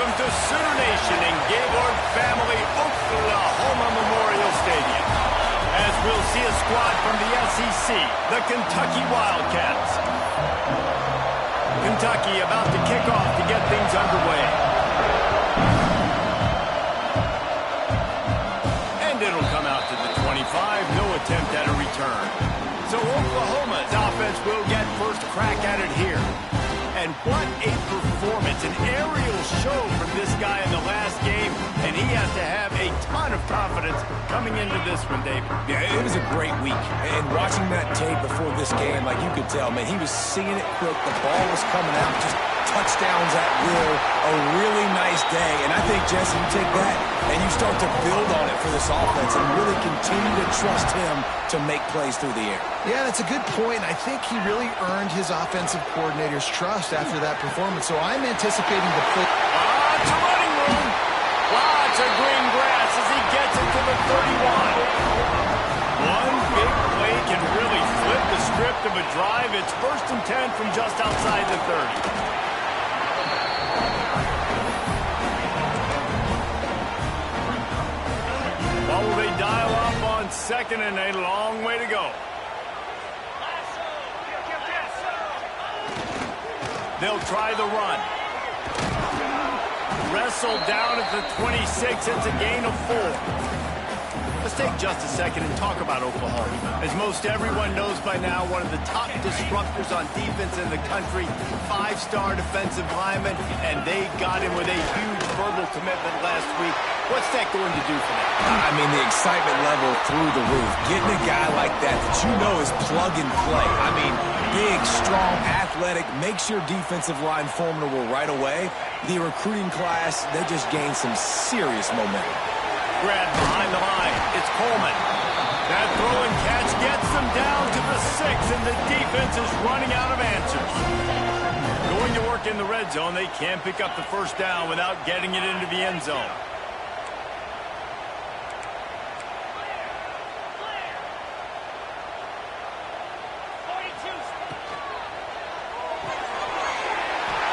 welcome to Sooner Nation and Gaylord Family Oklahoma Memorial Stadium. As we'll see a squad from the SEC, the Kentucky Wildcats. Kentucky about to kick off to get things underway. And it'll come out to the 25, no attempt at a return. So Oklahoma's offense will get first crack at it here. And what a performance, an aerial show from this guy in the last game, and he has to have a ton of confidence coming into this one, David. Yeah, it was a great week, and watching that tape before this game, like you could tell, man, he was seeing it quick, the ball was coming out, just touchdowns at will, a really nice day, and I think, Jesse, you take that and you start to build on it for this offense and really continue to trust him to make plays through the air. Yeah, that's a good point. I think he really earned his offensive coordinator's trust after that performance, so I'm anticipating the play. To running room. Lots of green grass as he gets it to the 31. One big play can really flip the script of a drive. It's 1st and 10 from just outside the 30. Well, will they dial up on 2nd and a long way to go? They'll try the run. Wrestled down at the 26. It's a gain of 4. Let's take just a second and talk about Oklahoma. As most everyone knows by now, one of the top disruptors on defense in the country, 5-star defensive lineman, and they got him with a huge verbal commitment last week. What's that going to do for them? I mean, the excitement level through the roof. Getting a guy like that you know is plug and play. I mean, big, strong, athletic, makes your defensive line formidable right away. The recruiting class, they just gained some serious momentum. Grab behind the line. It's Coleman. That throw and catch gets them down to the 6, and the defense is running out of answers. Going to work in the red zone. They can't pick up the first down without getting it into the end zone.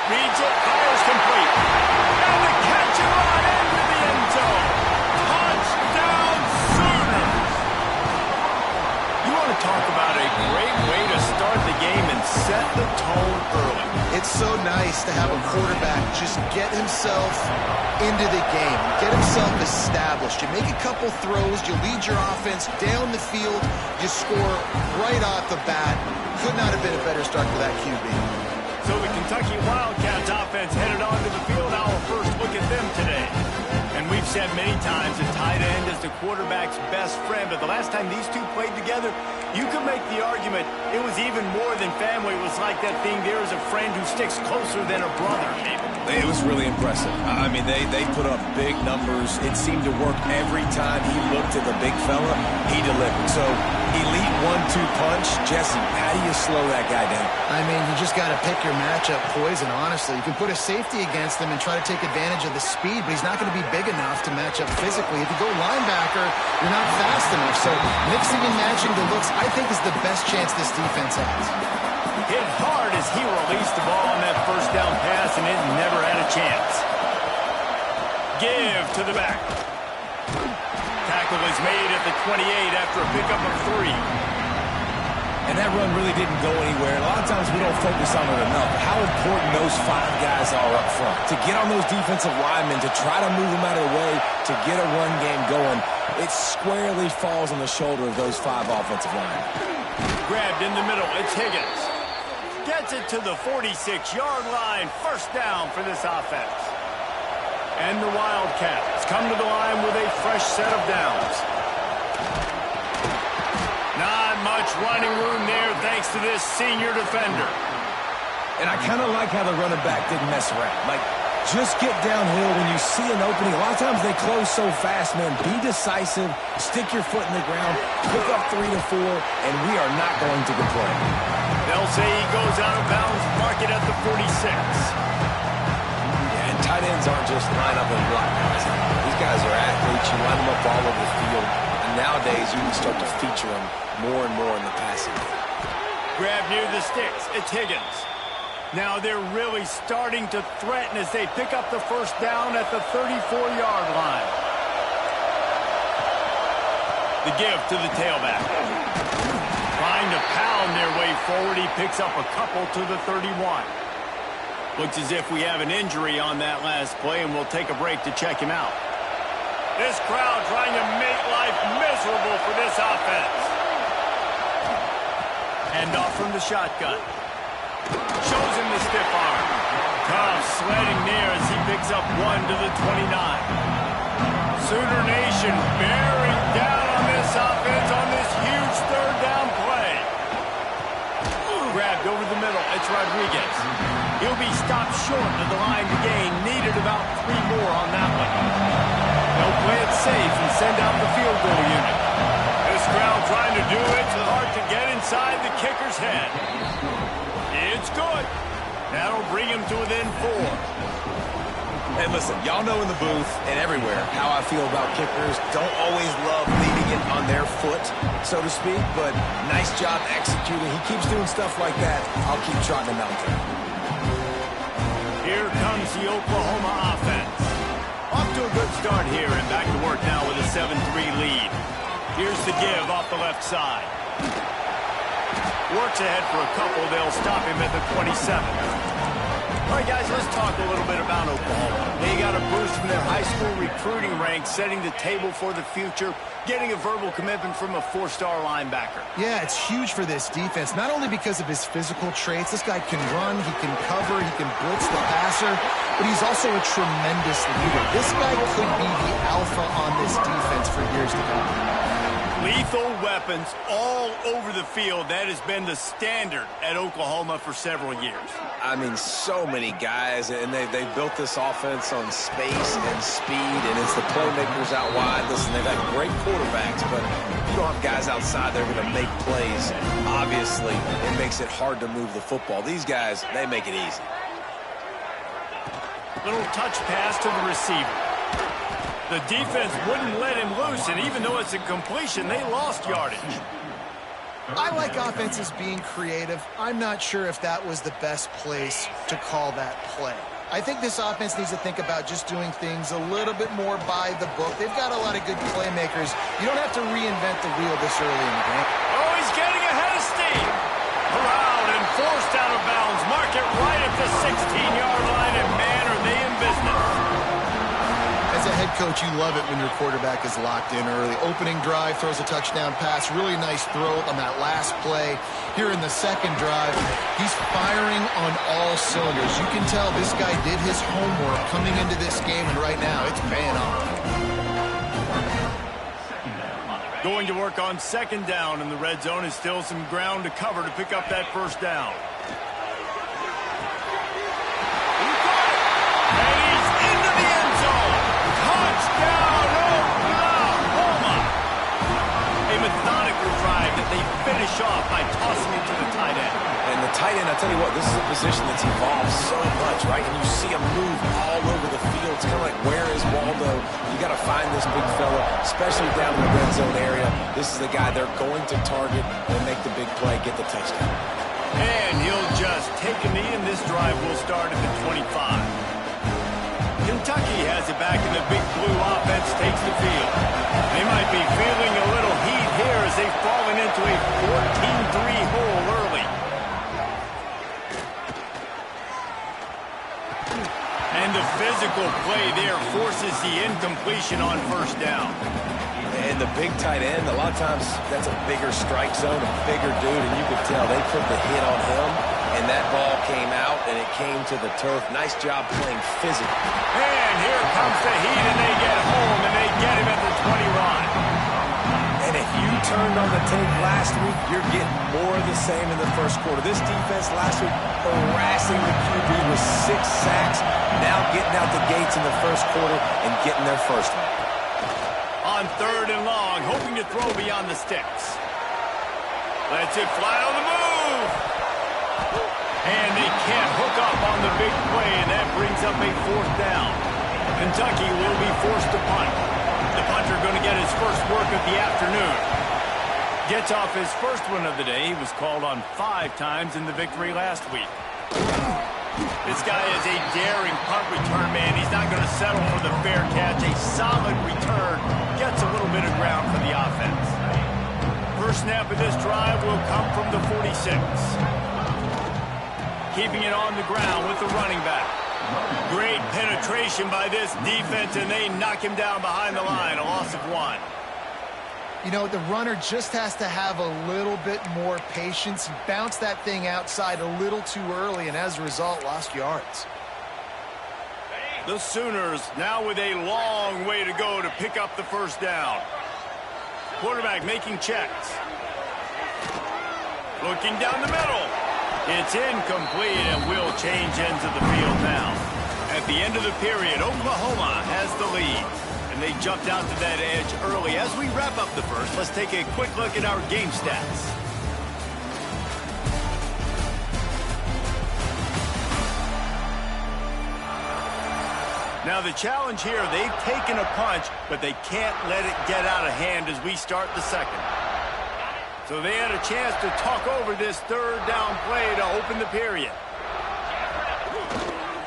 Reads it, fires complete. And the catch and run into the end zone. Touchdown, Sooners! You want to talk about a great way to start the game and set the tone early. It's so nice to have a quarterback just get himself into the game, get himself established. You make a couple throws, you lead your offense down the field, you score right off the bat. Could not have been a better start for that QB. So the Kentucky Wildcats offense headed onto the field. Our first look at them today. And we've said many times that tight end is the quarterback's best friend. But the last time these two played together, you could make the argument it was even more than family. It was like that thing, there is a friend who sticks closer than a brother. It was really impressive. I mean, they put up big numbers. It seemed to work every time he looked at the big fella. He delivered. So, elite 1-2 punch. Jesse, how do you slow that guy down? I mean, you just got to pick your matchup poison, honestly. You can put a safety against him and try to take advantage of the speed, but he's not going to be big enough to match up physically. If you go linebacker, you're not fast enough. So, mixing and matching the looks, I think, is the best chance this defense has. Hit hard as he released the ball on that first down pass, and it never had a chance. Give to the back. Tackle is made at the 28 after a pickup of 3. And that run really didn't go anywhere. A lot of times we don't focus on it enough. How important those 5 guys are up front. To get on those defensive linemen, to try to move them out of the way, to get a run game going, it squarely falls on the shoulder of those 5 offensive linemen. Grabbed in the middle. It's Higgins. Gets it to the 46-yard line. First down for this offense. And the Wildcats come to the line with a fresh set of downs. Not much running room there thanks to this senior defender. And I kind of like how the running back didn't mess around. Like, just get downhill when you see an opening. A lot of times they close so fast, man. Be decisive, stick your foot in the ground, pick up 3 to 4, and we are not going to complain. They'll say he goes out of bounds, mark it at the 46. Yeah, and tight ends aren't just line up and block guys. These guys are athletes. You line them up all over the field. And nowadays, you can start to feature them more and more in the passing game. Grab near the sticks. It's Higgins. Now they're really starting to threaten as they pick up the first down at the 34-yard line. The give to the tailback. Trying to pound their way forward, he picks up a couple to the 31. Looks as if we have an injury on that last play, and we'll take a break to check him out. This crowd trying to make life miserable for this offense. Hand off from the shotgun. Shows him the stiff arm. Tough sledding near as he picks up one to the 29. Sooner Nation bearing down on this offense on this huge third down play. Grabbed over the middle. It's Rodriguez. He'll be stopped short of the line to gain. Needed about 3 more on that one. They'll play it safe and send out the field goal unit. This crowd trying to do it. It's hard to get inside the kicker's head. It's good. That'll bring him to within 4. And listen, y'all know in the booth and everywhere how I feel about kickers. Don't always love leaving it on their foot, so to speak, but nice job executing. He keeps doing stuff like that. I'll keep trotting him out there. Here comes the Oklahoma offense. Off to a good start here and back to work now with a 7-3 lead. Here's the give off the left side. Works ahead for a couple. They'll stop him at the 27. All right, guys, let's talk a little bit about Oklahoma. They got a boost from their high school recruiting ranks, setting the table for the future, getting a verbal commitment from a 4-star linebacker. Yeah, it's huge for this defense, not only because of his physical traits. This guy can run, he can cover, he can blitz the passer, but he's also a tremendous leader. This guy could be the alpha on this defense for years to come. Lethal weapons all over the field. That has been the standard at Oklahoma for several years. I mean, so many guys, and they built this offense on space and speed, and it's the playmakers out wide. Listen, they've had great quarterbacks, but if you don't have guys outside that are going to make plays, obviously it makes it hard to move the football. These guys, they make it easy. Little touch pass to the receiver. The defense wouldn't let him loose, and even though it's a completion, they lost yardage. I like offenses being creative. I'm not sure if that was the best place to call that play. I think this offense needs to think about just doing things a little bit more by the book. They've got a lot of good playmakers. You don't have to reinvent the wheel this early in the game. Oh, he's getting ahead of steam. Corralled and forced out of bounds. Mark it right at the 16-yard line, and man, are they in business. As a head coach, you love it when your quarterback is locked in early. Opening drive, throws a touchdown pass. Really nice throw on that last play. Here in the second drive, he's firing on all cylinders. You can tell this guy did his homework coming into this game, and right now it's paying off. Going to work on second down, and the red zone is still some ground to cover to pick up that first down. Touchdown, Oklahoma! A methodical drive that they finish off by tossing it to the tight end. And the tight end, I tell you what, this is a position that's evolved so much, right? And you see him move all over the field. It's kind of like, where is Waldo? You got to find this big fella, especially down in the red zone area. This is the guy they're going to target and make the big play, get the touchdown. And he'll just take a knee, and this drive will start at the 25. Kentucky has it back, and the big blue offense takes the field. They might be feeling a little heat here as they've fallen into a 14-3 hole early. And the physical play there forces the incompletion on first down. And the big tight end, a lot of times that's a bigger strike zone, a bigger dude, and you could tell they put the hit on him, and that ball came out, and it came to the turf. Nice job playing physical. And here comes the heat, and they get home, and they get him at the 20-line. And if you turned on the tape last week, you're getting more of the same in the first quarter. This defense last week harassing the QB with 6 sacks, now getting out the gates in the first quarter and getting their first one. On third and long, hoping to throw beyond the sticks. Lets it fly on the move. And they can't hook up on the big play, and that brings up a fourth down. Kentucky will be forced to punt. The punter going to get his first work of the afternoon. Gets off his first one of the day. He was called on 5 times in the victory last week. This guy is a daring punt return man. He's not going to settle for the fair catch. A solid return gets a little bit of ground for the offense. First snap of this drive will come from the 46. Keeping it on the ground with the running back. Great penetration by this defense, and they knock him down behind the line. A loss of 1. You know, the runner just has to have a little bit more patience. He bounced that thing outside a little too early, and as a result, lost yards. The Sooners now with a long way to go to pick up the first down. Quarterback making checks. Looking down the middle. It's incomplete and will change ends of the field now. At the end of the period, Oklahoma has the lead. And they jumped out to that edge early. As we wrap up the first, let's take a quick look at our game stats. Now the challenge here, they've taken a punch, but they can't let it get out of hand as we start the second. So they had a chance to talk over this third down play to open the period.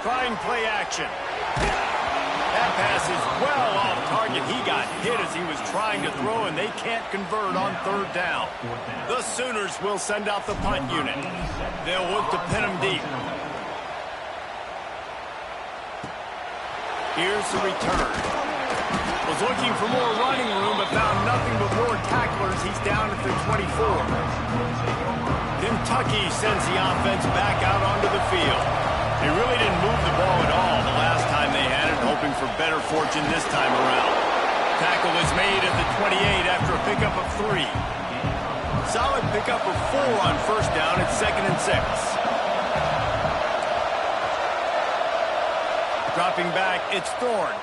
Trying play action. That pass is well off target. He got hit as he was trying to throw, and they can't convert on third down. The Sooners will send out the punt unit. They'll look to pin him deep. Here's the return. Was looking for more running room, but found nothing but more tacklers. He's down at the 24. Kentucky sends the offense back out onto the field. They really didn't move the ball at all the last time they had it, hoping for better fortune this time around. Tackle is made at the 28 after a pickup of 3. Solid pickup of 4 on first down at 2nd and 6. Dropping back, it's Thorne.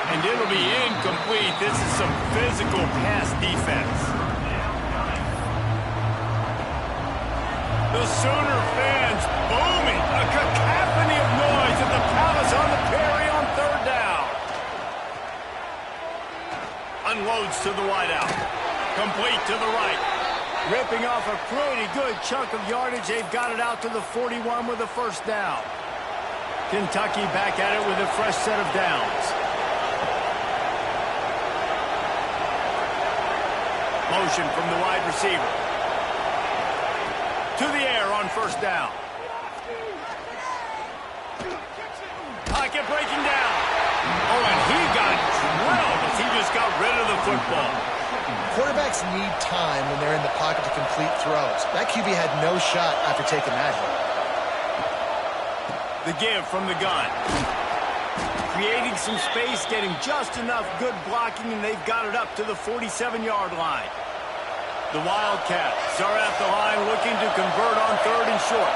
And it'll be incomplete. This is some physical pass defense. The Sooner fans booming. A cacophony of noise at the Palace on the Prairie on third down. Unloads to the wideout. Complete to the right. Ripping off a pretty good chunk of yardage. They've got it out to the 41 with a first down. Kentucky back at it with a fresh set of downs. Motion from the wide receiver. To the air on first down. Pocket breaking down. Oh, and he got drilled as he just got rid of the football. Quarterbacks need time when they're in the pocket to complete throws. That QB had no shot after taking that hit. The give from the gun. Creating some space, getting just enough good blocking, and they've got it up to the 47-yard line. The Wildcats are at the line looking to convert on third and short.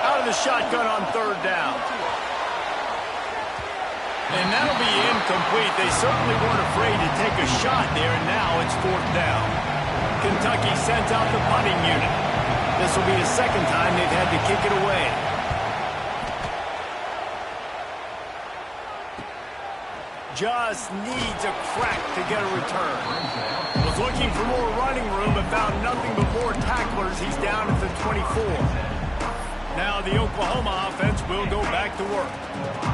Out of the shotgun on third down. And that'll be incomplete. They certainly weren't afraid to take a shot there, and now it's fourth down. Kentucky sends out the punting unit. This will be the second time they've had to kick it away. Just needs a crack to get a return. Was looking for more running room, but found nothing but more tacklers. He's down at the 24. Now the Oklahoma offense will go back to work.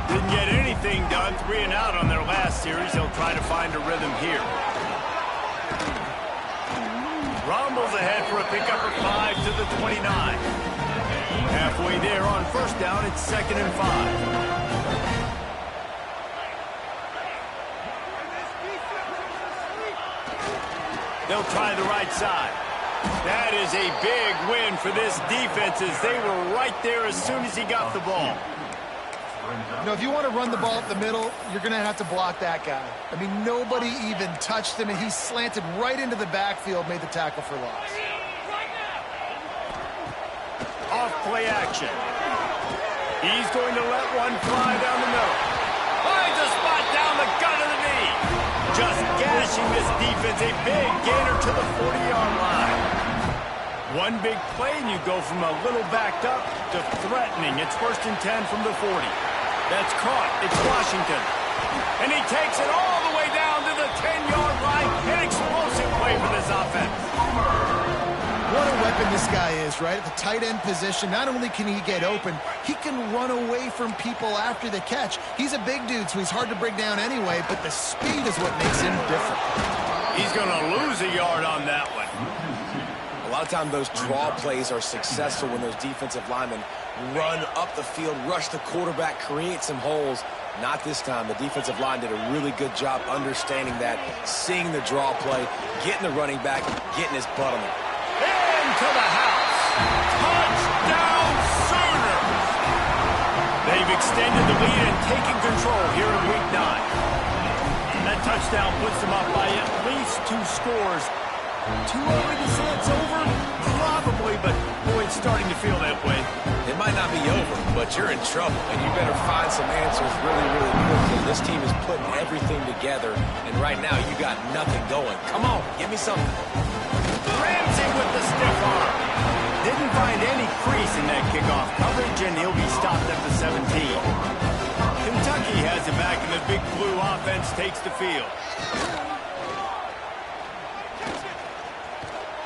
Didn't get anything done, 3 and out on their last series. They'll try to find a rhythm here. Rumbles ahead for a pickup of 5 to the 29. Halfway there on first down, it's 2nd and 5. They'll try the right side. That is a big win for this defense as they were right there as soon as he got the ball. You know, if you want to run the ball up the middle, you're going to have to block that guy. I mean, nobody even touched him, and he slanted right into the backfield, made the tackle for loss. Off play action. He's going to let one fly down the middle. Finds a spot down the gut of the knee. Just gashing this defense, a big gainer to the 40-yard line. One big play, and you go from a little backed up to threatening. It's 1st and 10 from the 40. That's caught. It's Washington. And he takes it all the way down to the 10-yard line. An explosive play for this offense. What a weapon weapon this guy is, right? At the tight end position, not only can he get open, he can run away from people after the catch. He's a big dude, so he's hard to bring down anyway, but the speed is what makes him different. He's going to lose a yard on that one. A lot of times those draw plays are successful when those defensive linemen run up the field, rush the quarterback, create some holes. Not this time. The defensive line did a really good job understanding that, seeing the draw play, getting the running back, getting his butt on it. Into the house. Touchdown Sooners! They've extended the lead and taken control here in Week 9. That touchdown puts them up by at least 2 scores. Too early to say it's over? Probably, but boy, it's starting to feel that way. It might not be over, but you're in trouble, and you better find some answers really, really quickly. This team is putting everything together, and right now you got nothing going. Come on, give me something. Ramsey with the stiff arm. Didn't find any crease in that kickoff coverage, and he'll be stopped at the 17. Kentucky has it back, and the Big Blue offense takes the field.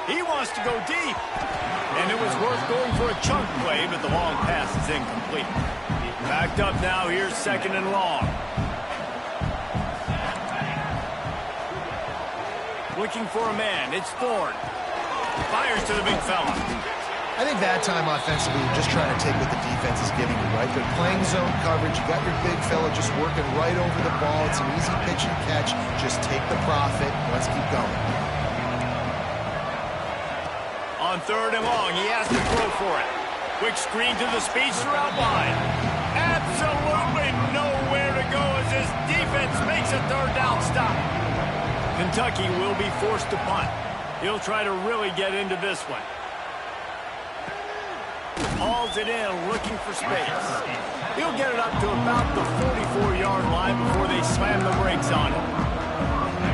He wants to go deep. And it was worth going for a chunk play, but the long pass is incomplete. Backed up now, here's 2nd and long. Looking for a man, it's Thorne. Fires to the big fella. I think that time offensively, you're just trying to take what the defense is giving you, right? They're playing zone coverage. You got your big fella just working right over the ball. It's an easy pitch and catch. Just take the profit. Let's keep going. On 3rd and long, he has to throw for it. Quick screen to the speedster out wide. Absolutely nowhere to go as his defense makes a 3rd down stop. Kentucky will be forced to punt. He'll try to really get into this one. Hauls it in, looking for space. He'll get it up to about the 44-yard line before they slam the brakes on him.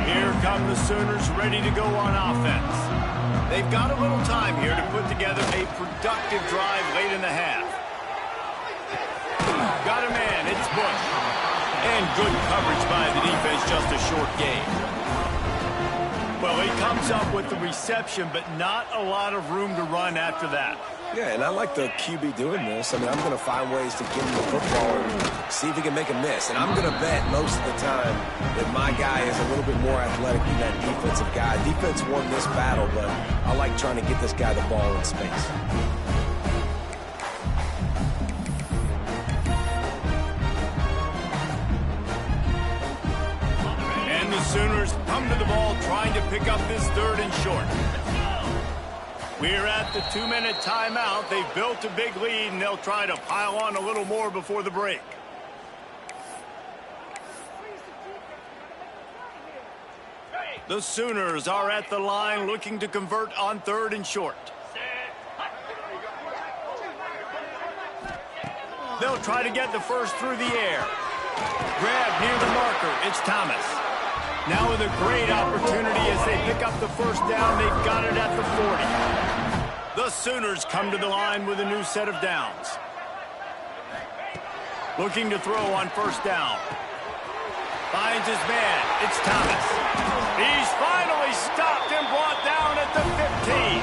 Here come the Sooners, ready to go on offense. They've got a little time here to put together a productive drive late in the half. Got a man, it's Bush. And good coverage by the defense, just a short gain. Well, he comes up with the reception, but not a lot of room to run after that. Yeah, and I like the QB doing this. I mean, I'm going to find ways to give him the football and see if he can make a miss. And I'm going to bet most of the time that my guy is a little bit more athletic than that defensive guy. Defense won this battle, but I like trying to get this guy the ball in space. And the Sooners come to the ball trying to pick up this 3rd and short. We're at the 2-minute timeout. They've built a big lead, and they'll try to pile on a little more before the break. The Sooners are at the line looking to convert on 3rd and short. They'll try to get the first through the air. Grab near the marker. It's Thomas. Now with a great opportunity as they pick up the 1st down. They've got it at the 40. The Sooners come to the line with a new set of downs. Looking to throw on 1st down. Finds his man. It's Thomas. He's finally stopped and brought down at the 15.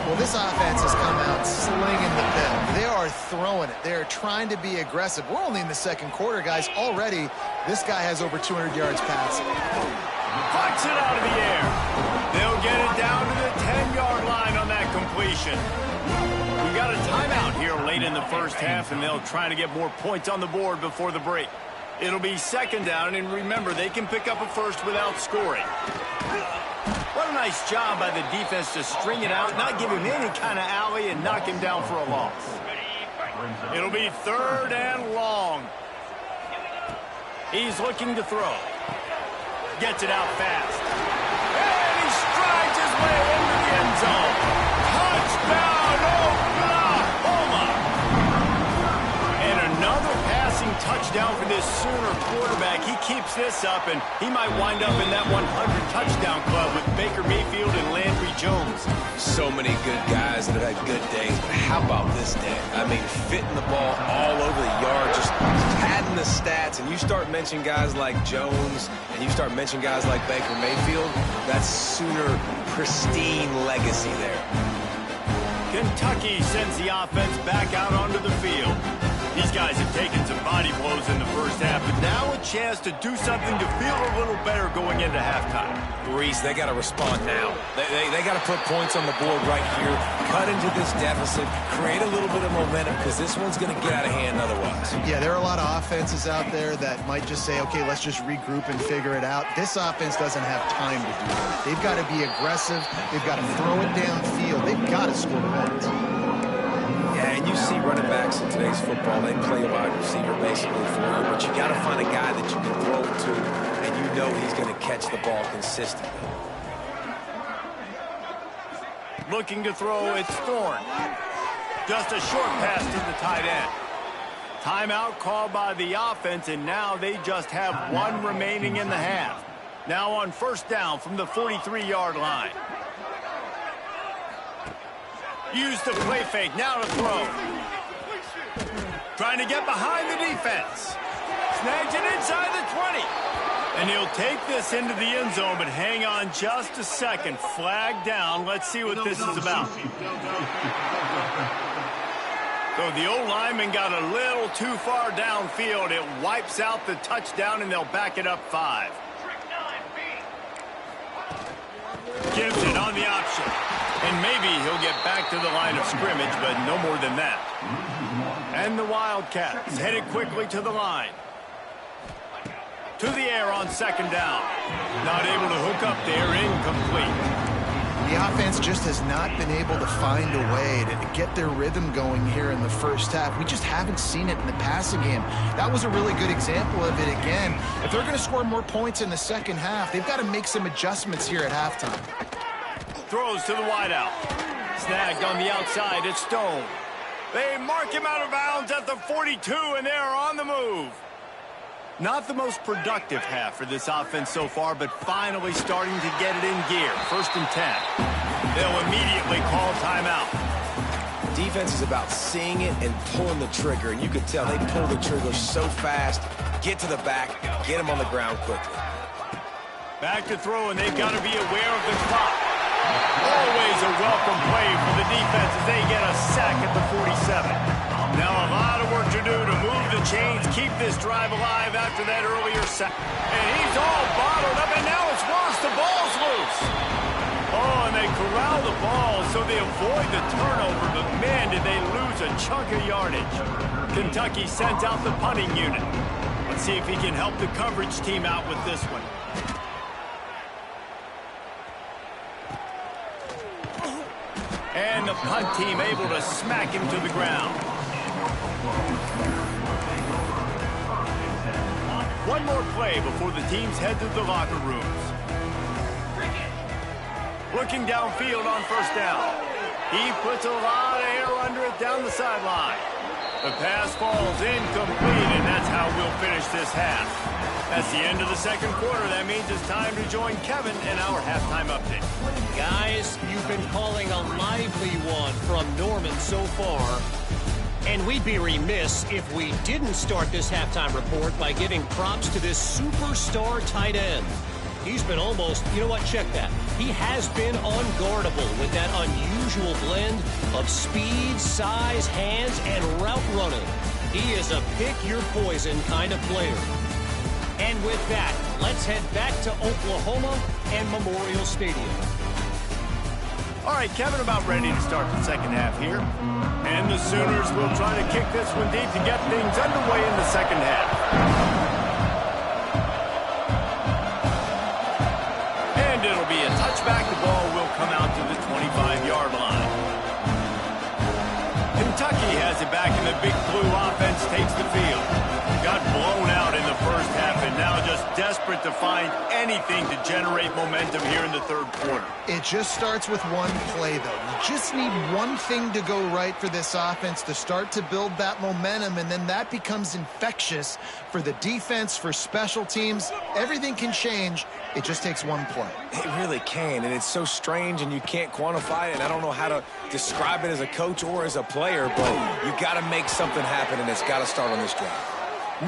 Well, this offense has come out slinging the pill. They are throwing it. They are trying to be aggressive. We're only in the 2nd quarter, guys. Already, this guy has over 200 yards passing. Pucks it out of the air. They'll get it down to the 10-yard line on that completion. We got a timeout here late in the 1st half, and they'll try to get more points on the board before the break. It'll be 2nd down, and remember, they can pick up a first without scoring. What a nice job by the defense to string it out, not give him any kind of alley, and knock him down for a loss. It'll be 3rd and long. He's looking to throw. Gets it out fast. And he strides his way into the end zone. Touchdown, Oklahoma! And another passing touchdown for this Sooner quarterback. He keeps this up, and he might wind up in that 100 touchdown club with Baker Mayfield and Landry Jones. So many good guys that have had good days, but how about this day? I mean, fitting the ball all over the yard, just padding the stats, and you start mentioning guys like Jones, and you start mentioning guys like Baker Mayfield, that's Sooner pristine legacy there. Kentucky sends the offense back out onto the field. These guys have taken some body blows in the first half, but now a chance to do something to feel a little better going into halftime. Reese, they got to respond now. They got to put points on the board right here, cut into this deficit, create a little bit of momentum, because this one's going to get out of hand otherwise. Yeah, there are a lot of offenses out there that might just say, okay, let's just regroup and figure it out. This offense doesn't have time to do that. They've got to be aggressive. They've got to throw it downfield. They've got to score points. Yeah, and you see running backs in today's football, they play a wide receiver basically for you, but you got to find a guy that you can throw it to, and you know he's going to catch the ball consistently. Looking to throw, it's Thorne. Just a short pass to the tight end. Timeout called by the offense, and now they just have one remaining in the half. Now on first down from the 43-yard line. Use the play fake, now to throw. Trying to get behind the defense. Snags it inside the 20. And he'll take this into the end zone, but hang on just a second. Flag down. Let's see what this is about. So the old lineman got a little too far downfield. It wipes out the touchdown, and they'll back it up 5. Gibson on the option. And maybe he'll get back to the line of scrimmage, but no more than that. And the Wildcats headed quickly to the line. To the air on second down. Not able to hook up there, incomplete. The offense just has not been able to find a way to get their rhythm going here in the first half. We just haven't seen it in the passing game. That was a really good example of it again. If they're going to score more points in the second half, they've got to make some adjustments here at halftime. Throws to the wideout. Snagged on the outside, it's Stone. They mark him out of bounds at the 42, and they're on the move. Not the most productive half for this offense so far, but finally starting to get it in gear. 1st and 10. They'll immediately call timeout. Defense is about seeing it and pulling the trigger, and you can tell they pull the trigger so fast, get to the back, get him on the ground quickly. Back to throw, and they've got to be aware of the clock. Always a welcome play for the defense as they get a sack at the 47. Now a lot of work to do to move the chains, keep this drive alive after that earlier sack. And he's all bottled up, and now it's worse. The ball's loose. Oh, and they corral the ball so they avoid the turnover, but man, did they lose a chunk of yardage. Kentucky sent out the punting unit. Let's see if he can help the coverage team out with this one. And the punt team able to smack him to the ground. One more play before the teams head to the locker rooms. Looking downfield on first down. He puts a lot of air under it down the sideline. The pass falls incomplete, and that's how we'll finish this half. That's the end of the second quarter. That means it's time to join Kevin in our halftime update. Guys, you've been calling a lively one from Norman so far. And we'd be remiss if we didn't start this halftime report by giving props to this superstar tight end. He's been almost, you know what, check that. He has been unguardable with that unusual blend of speed, size, hands, and route running. He is a pick-your-poison kind of player. And with that, let's head back to Oklahoma and Memorial Stadium. All right, Kevin, about ready to start the second half here. And the Sooners will try to kick this one deep to get things underway in the second half. And it'll be a touchback. The ball will come out to the 25-yard line. Kentucky has it back, and the Big Blue offense takes the field. Got blown out in the first half, and now just desperate to find anything to generate momentum here in the third quarter. It just starts with one play, though. You just need one thing to go right for this offense to start to build that momentum, and then that becomes infectious for the defense, for special teams. Everything can change. It just takes one play. It really can, and it's so strange, and you can't quantify it, and I don't know how to describe it as a coach or as a player, but you got to make something happen, and it's got to start on this drive.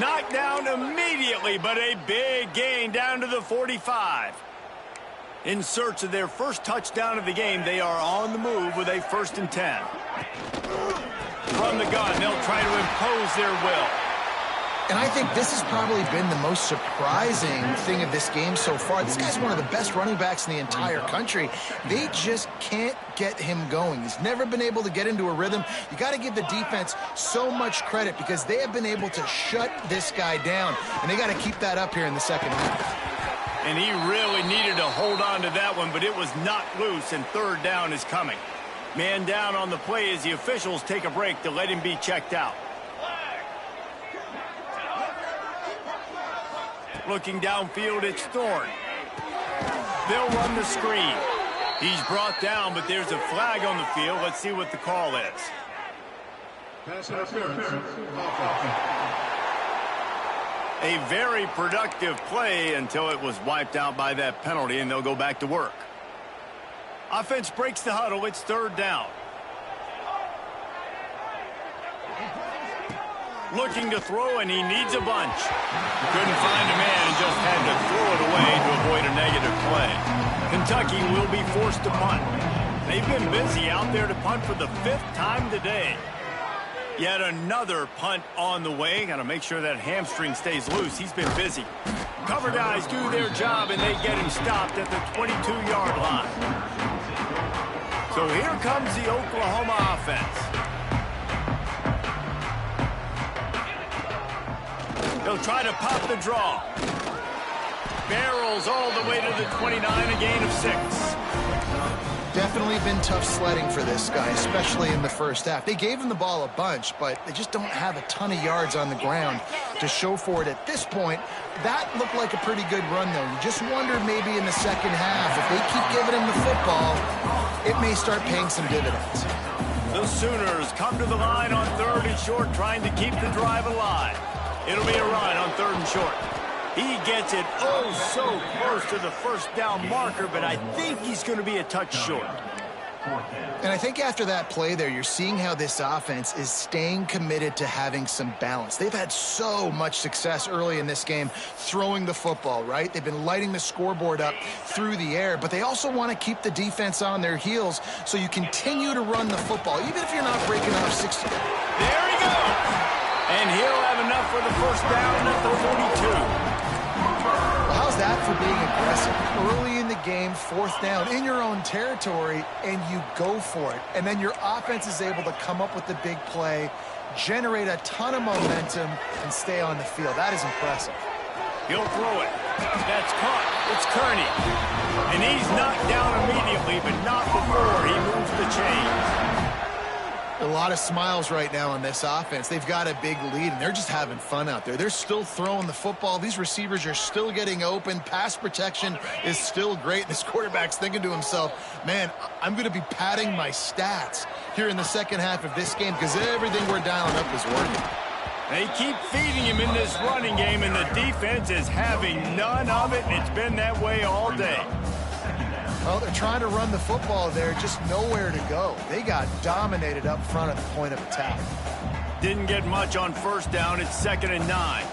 Knocked down immediately, but a big gain down to the 45. In search of their first touchdown of the game, they are on the move with a 1st and 10. From the gun, they'll try to impose their will. And I think this has probably been the most surprising thing of this game so far. This guy's one of the best running backs in the entire country. They just can't get him going. He's never been able to get into a rhythm. You got to give the defense so much credit because they have been able to shut this guy down. And they got to keep that up here in the second half. And he really needed to hold on to that one, but it was not loose, and 3rd down is coming. Man down on the play as the officials take a break to let him be checked out. Looking downfield, it's Thorne. They'll run the screen. He's brought down, but there's a flag on the field. Let's see what the call is. Pass interference. A very productive play until it was wiped out by that penalty, and they'll go back to work. Offense breaks the huddle. It's 3rd down. Looking to throw, and he needs a bunch. Couldn't find a man and just had to throw it away to avoid a negative play. Kentucky will be forced to punt. They've been busy out there to punt for the 5th time today. Yet another punt on the way. Got to make sure that hamstring stays loose. He's been busy. Cover guys do their job, and they get him stopped at the 22-yard line. So here comes the Oklahoma offense. They'll try to pop the draw. Barrels all the way to the 29, a gain of 6. Definitely been tough sledding for this guy, especially in the first half. They gave him the ball a bunch, but they just don't have a ton of yards on the ground to show for it at this point. That looked like a pretty good run, though. You just wonder maybe in the second half, if they keep giving him the football, it may start paying some dividends. The Sooners come to the line on 3rd and short, trying to keep the drive alive. It'll be a run on 3rd and short. He gets it oh so close to the 1st down marker, but I think he's going to be a touch short. And I think after that play there, you're seeing how this offense is staying committed to having some balance. They've had so much success early in this game throwing the football, right? They've been lighting the scoreboard up through the air, but they also want to keep the defense on their heels so you continue to run the football, even if you're not breaking off 60. There he goes! And he'll have enough for the 1st down at the 42. Well, how's that for being aggressive? Early in the game, 4th down in your own territory, and you go for it. And then your offense is able to come up with the big play, generate a ton of momentum, and stay on the field. That is impressive. He'll throw it. That's caught. It's Kearney. And he's knocked down immediately, but not before he moves the chains. A lot of smiles right now on this offense. They've got a big lead, and they're just having fun out there. They're still throwing the football. These receivers are still getting open. Pass protection is still great. This quarterback's thinking to himself, man, I'm going to be padding my stats here in the second half of this game because everything we're dialing up is working. They keep feeding him in this running game, and the defense is having none of it, and it's been that way all day. Well, they're trying to run the football there, just nowhere to go. They got dominated up front at the point of attack. Didn't get much on 1st down. It's 2nd and 9.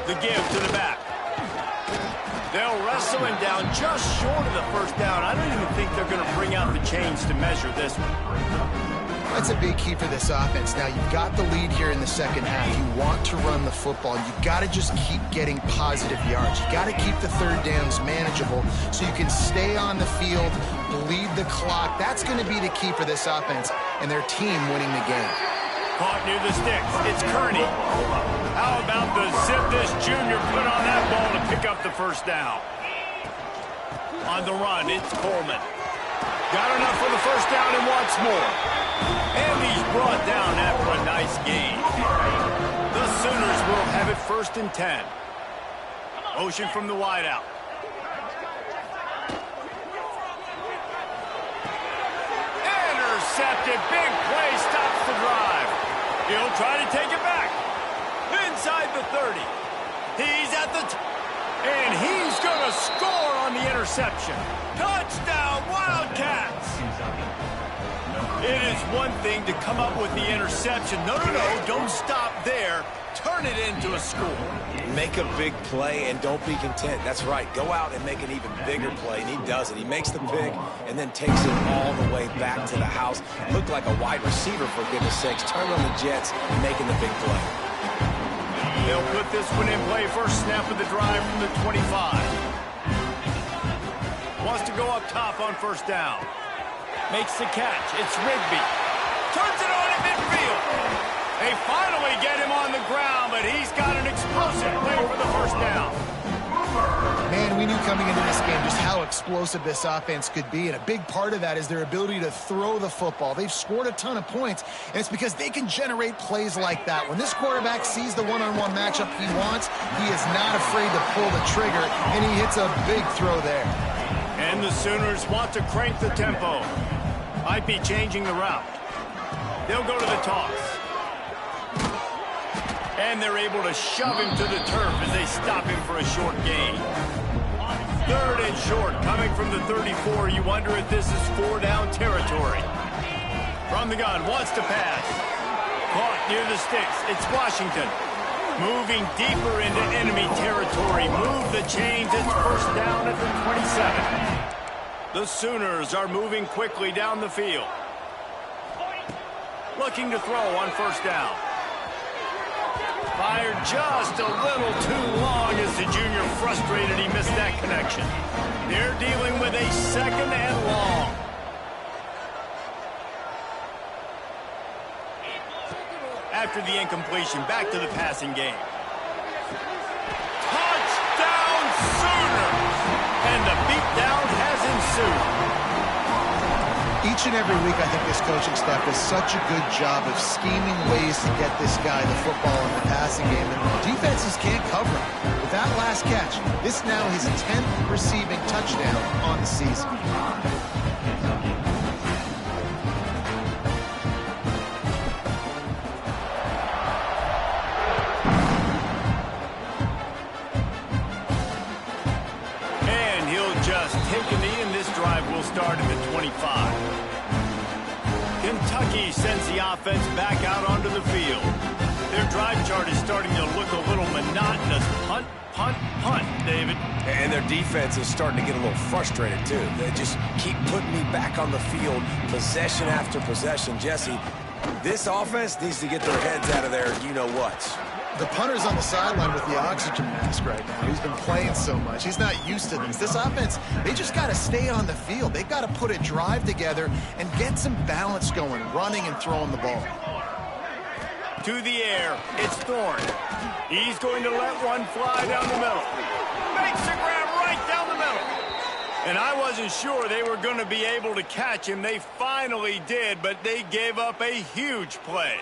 The give to the back. They'll wrestle him down just short of the 1st down. I don't even think they're going to bring out the chains to measure this one. That's a big key for this offense. Now, you've got the lead here in the second half. You want to run the football. You've got to just keep getting positive yards. You've got to keep the 3rd downs manageable so you can stay on the field, bleed the clock. That's going to be the key for this offense and their team winning the game. Caught near the sticks. It's Kearney. How about the zip this junior put on that ball to pick up the 1st down? On the run, it's Coleman. Got enough for the 1st down and wants more. And he's brought down after a nice gain. The Sooners will have it 1st and 10. Motion from the wideout. Intercepted. Big play stops the drive. He'll try to take it back. Inside the 30. He's at the and he's going to score on the interception. Touchdown, Wildcats! It is one thing to come up with the interception. No, don't stop there. Turn it into a score. Make a big play and don't be content. That's right. Go out and make an even bigger play, and he does it. He makes the pick and then takes it all the way back to the house. Looked like a wide receiver, for goodness sakes. Turn on the Jets, making the big play. They'll put this one in play. First snap of the drive from the 25. Wants to go up top on first down. Makes the catch. It's Rigby. Turns it on at midfield. They finally get him on the ground, but he's got an explosive play for the first down. Man, we knew coming into this game just how explosive this offense could be, and a big part of that is their ability to throw the football. They've scored a ton of points, and it's because they can generate plays like that. When this quarterback sees the one-on-one matchup he wants, he is not afraid to pull the trigger, and he hits a big throw there. And the Sooners want to crank the tempo. Might be changing the route. They'll go to the toss. And they're able to shove him to the turf as they stop him for a short gain. Third and short, coming from the 34. You wonder if this is 4-down territory. From the gun, wants to pass. Caught near the sticks. It's Washington. Moving deeper into enemy territory. Move the chains. It's first down at the 27. The Sooners are moving quickly down the field. Looking to throw on first down. Fired just a little too long as the junior frustrated he missed that connection. They're dealing with a second and long. After the incompletion, back to the passing game. Touchdown Sooners! And the beatdown has ensued. Each and every week, I think this coaching staff does such a good job of scheming ways to get this guy the football in the passing game, and defenses can't cover him. With that last catch, this now his 10th receiving touchdown on the season. And he'll just take a knee, and this drive will start at the 25. Kentucky sends the offense back out onto the field. Their drive chart is starting to look a little monotonous. Punt, punt, punt, David. And their defense is starting to get a little frustrated, too. They just keep putting me back on the field, possession after possession. Jesse, this offense needs to get their heads out of their you-know-whats. The punter's on the sideline with the oxygen mask right now. He's been playing so much. He's not used to this. This offense, they just got to stay on the field. They've got to put a drive together and get some balance going, running and throwing the ball. To the air, it's Thorne. He's going to let one fly down the middle. Makes a grab right down the middle. And I wasn't sure they were going to be able to catch him. They finally did, but they gave up a huge play.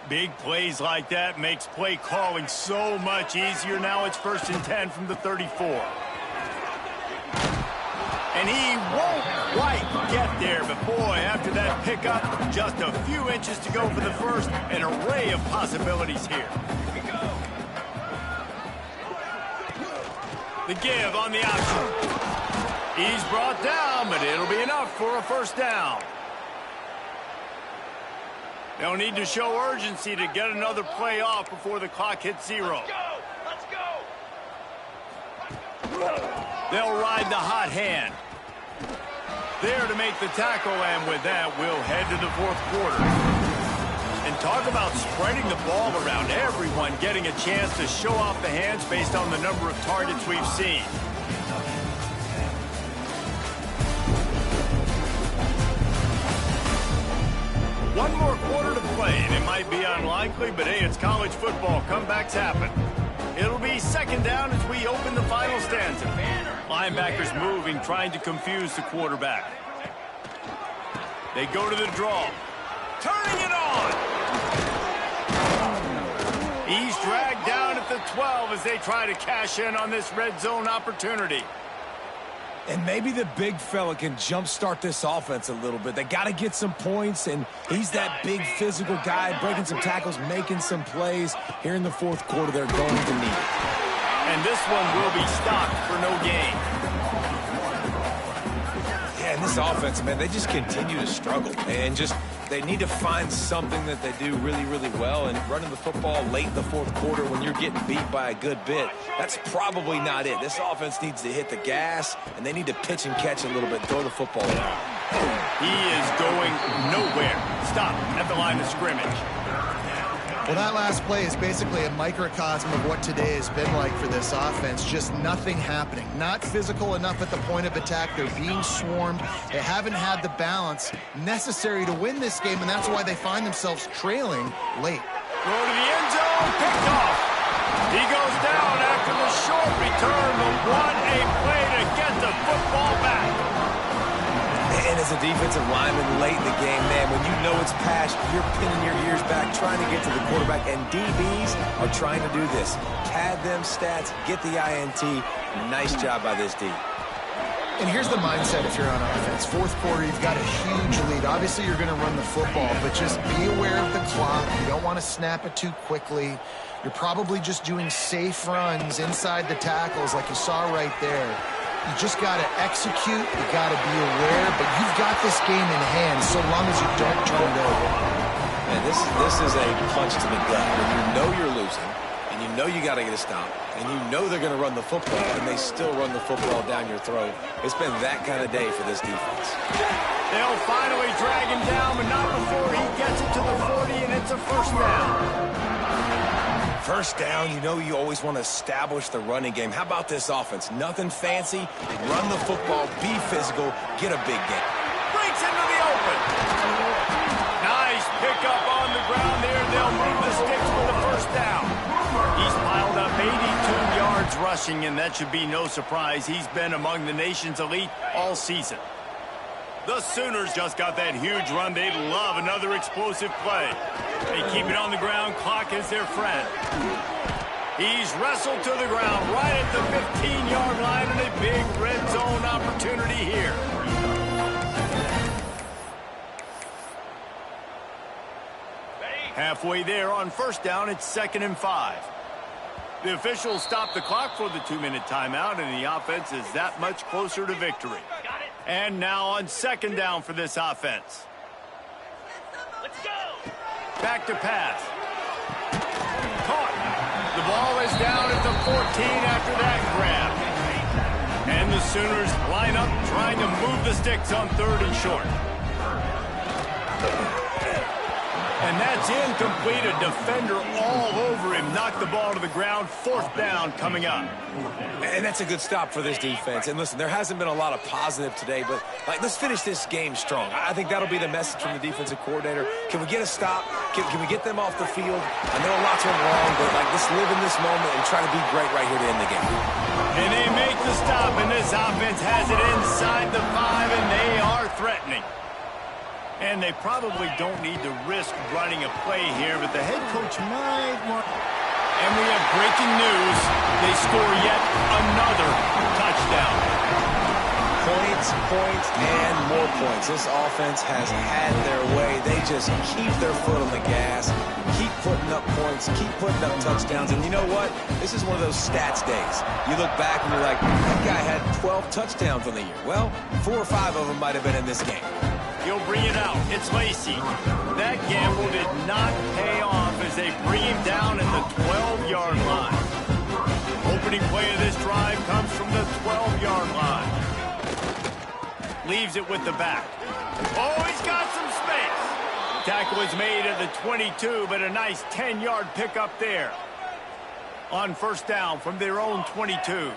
Big plays like that makes play calling so much easier. Now it's 1st and 10 from the 34. And he won't quite get there, but boy, after that pickup, just a few inches to go for the first. An array of possibilities here. The give on the option. He's brought down, but it'll be enough for a first down. They'll need to show urgency to get another play off before the clock hits 0. Let's go! They'll ride the hot hand. There to make the tackle, and with that, we'll head to the 4th quarter. And talk about spreading the ball around. Everyone getting a chance to show off the hands based on the number of targets we've seen. One more quarter to play, and it might be unlikely, but hey, it's college football. Comebacks happen. It'll be 2nd down as we open the final stanza. Linebackers moving, trying to confuse the quarterback. They go to the draw. Turning it on! He's dragged down at the 12 as they try to cash in on this red zone opportunity. And maybe the big fella can jumpstart this offense a little bit. They got to get some points, and he's that big physical guy, breaking some tackles, making some plays. Here in the 4th quarter, they're going to need it. And this one will be stopped for no gain. Yeah, And this offense, man, they just continue to struggle. And they need to find something that they do really, really well. And running the football late in the fourth quarter when you're getting beat by a good bit, that's probably not it. This offense needs to hit the gas, and they need to pitch and catch a little bit, throw the football around. He is going nowhere. Stop at the line of scrimmage. Well, that last play is basically a microcosm of what today has been like for this offense. Just nothing happening. Not physical enough at the point of attack. They're being swarmed. They haven't had the balance necessary to win this game, and that's why they find themselves trailing late. Go to the end zone, picked off. He goes down after the short return, but what a play to get the football back. And as a defensive lineman late in the game, man, when you know it's past, you're pinning your ears back, trying to get to the quarterback, and DBs are trying to do this. Pad them stats, get the INT. Nice job by this D. And here's the mindset if you're on offense. Fourth quarter, you've got a huge lead. Obviously, you're going to run the football, but just be aware of the clock. You don't want to snap it too quickly. You're probably just doing safe runs inside the tackles like you saw right there. You just got to execute. You got to be aware, but you've got this game in hand so long as you don't turn it over. Man, this is a punch to the gut. When you know you're losing, and you know you got to get a stop, and you know they're going to run the football, and they still run the football down your throat. It's been that kind of day for this defense. They'll finally drag him down, but not before he gets it to the 40, and it's a first down. First down, you know you always want to establish the running game. How about this offense? Nothing fancy. Run the football, be physical, get a big game. Breaks into the open. Nice pickup on the ground there. They'll move the sticks for the first down. He's piled up 82 yards rushing, and that should be no surprise. He's been among the nation's elite all season. The Sooners just got that huge run. They'd love another explosive play. They keep it on the ground. Clock is their friend. He's wrestled to the ground right at the 15-yard line, and a big red zone opportunity here. Halfway there on first down, it's 2nd and 5. The officials stop the clock for the 2-minute timeout, and the offense is that much closer to victory. And now on 2nd down for this offense. Let's go. Back to pass. Caught. The ball is down at the 14 after that grab. And the Sooners line up trying to move the sticks on 3rd and short. And that's incomplete. A defender all over him. Knocked the ball to the ground. 4th down coming up. And that's a good stop for this defense. And listen, there hasn't been a lot of positive today, but let's finish this game strong. I think that'll be the message from the defensive coordinator. Can we get a stop? Can we get them off the field? I know lots went wrong, but let's live in this moment and try to be great right here to end the game. And they make the stop, and this offense has it inside the 5, and they are threatening. And they probably don't need to risk running a play here, but the head coach might want... And we have breaking news. They score yet another touchdown. Points, and more points. This offense has had their way. They just keep their foot on the gas, keep putting up points, keep putting up touchdowns. And you know what? This is one of those stats days. You look back and you're like, that guy had 12 touchdowns on the year. Well, 4 or 5 of them might have been in this game. He'll bring it out. It's Lacey. That gamble did not pay off as they bring him down at the 12-yard line. Opening play of this drive comes from the 12-yard line. Leaves it with the back. Oh, he's got some space. Tackle is made at the 22, but a nice 10-yard pickup there. On first down from their own 22.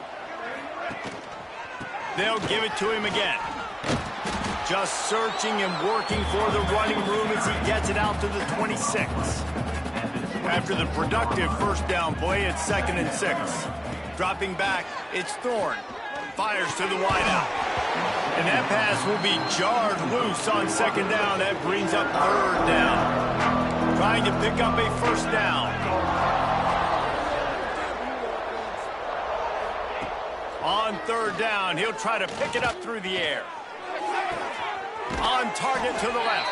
They'll give it to him again. Just searching and working for the running room as he gets it out to the 26. After the productive first down play, it's 2nd and 6. Dropping back, it's Thorne. Fires to the wideout. And that pass will be jarred loose on 2nd down. That brings up 3rd down. Trying to pick up a first down. On 3rd down, he'll try to pick it up through the air. On target to the left.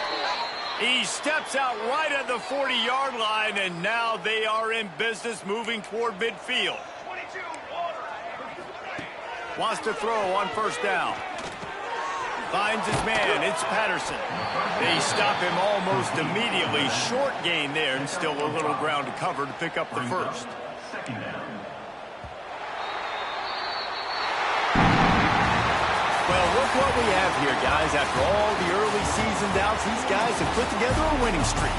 He steps out right at the 40-yard line, and now they are in business moving toward midfield. Wants to throw on first down. Finds his man. It's Patterson. They stop him almost immediately. Short gain there, and still a little ground to cover to pick up the first. Well, look what we have here, guys. After all the early season doubts, these guys have put together a winning streak.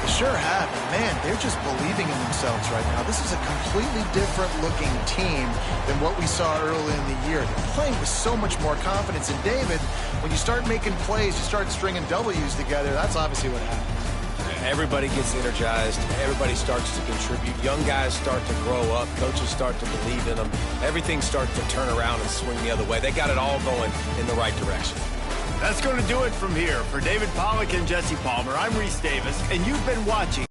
They sure have. And man, they're just believing in themselves right now. This is a completely different looking team than what we saw early in the year. They're playing with so much more confidence. And David, when you start making plays, you start stringing W's together, that's obviously what happens. Everybody gets energized. Everybody starts to contribute. Young guys start to grow up. Coaches start to believe in them. Everything starts to turn around and swing the other way. They got it all going in the right direction. That's going to do it from here. For David Pollack and Jesse Palmer, I'm Reese Davis, and you've been watching